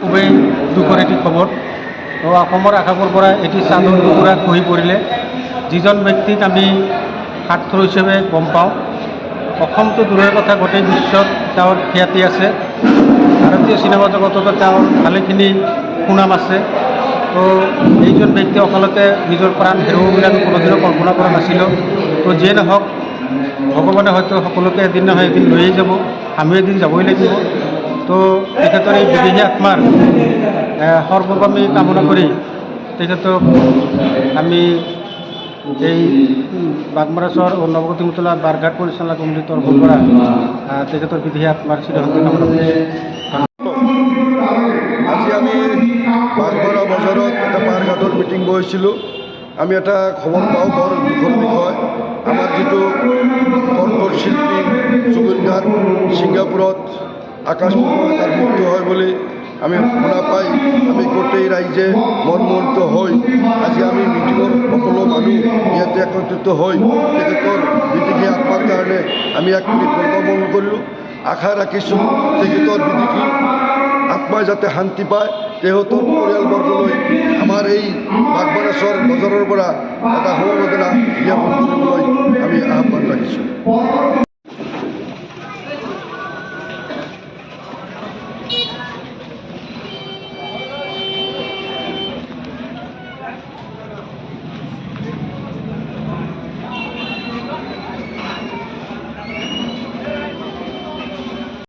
খুবেই দুখৰ এটি খবৰ। তো অসমৰ আকাশৰ পৰা এটি চাঁদৰ টুকুৰা খহি পৰিলে যিজন ব্যক্তিক আমি সাৰ্থ হিচাপে গম পাওঁ, অসমটো দূৰৰ কথা গোটেই বিশ্বত তেওঁৰ খ্যাতি আছে। ভাৰতীয় চিনেমা জগততো তেওঁৰ ভালেখিনি সুনাম আছে। তো এইজন ব্যক্তি অকালতে নিজৰ প্ৰাণ হেৰুৱাব বুলি আমি কোনোদিনও কল্পনা কৰা নাছিলোঁ। তো যিয়ে নহওক, ভগৱানে হয়তো সকলোকে এদিন নহয় এদিন লৈয়ে যাব, আমিও এদিন যাবই লাগিব। তো তেখেতৰ এই বিদেহী আত্মাৰ সৰ্বগামী কামনা কৰি তেখেতক আমি এই বাগমাৰা চহৰ নৱগতি মতলা বাৰঘাট পৰিচালনা কমিটিৰ তৰফৰ পৰা তেখেতৰ বিদেহী আত্মাৰ চিৰশান্তি কামনা কৰিছোঁ। আজি আমি বাগমাৰা বজাৰত এটা বাৰঘাটৰ মিটিং বহিছিলোঁ। আমি এটা খবৰ পাওঁ, বৰ দুখৰ বিষয়। আমাৰ যিটো কণ্ঠশিল্পী জুবিন গাৰ্গ ছিংগাপুৰত আকাশ তাৰ মৃত্যু হয় বুলি আমি শুনা পাই আমি গোটেই ৰাইজে মনমোহিত হৈ আজি আমি মিটিঙৰ সকলো মানুহ ইয়াতে একত্ৰিত হৈ তেখেতৰ বিদেহী আত্মাৰ কাৰণে আমি এক মিনিট বৰ্তমান কৰিলোঁ। আশা ৰাখিছোঁ তেখেতৰ বিদেহী আত্মাই যাতে শান্তি পায়। তেখেতৰ পৰিয়ালবৰ্গলৈ আমাৰ এই বাগমাৰা চহৰ বজাৰৰ পৰা এটা সমবেদনা জ্ঞাপন কৰিবলৈ আমি আহ্বান ৰাখিছোঁ।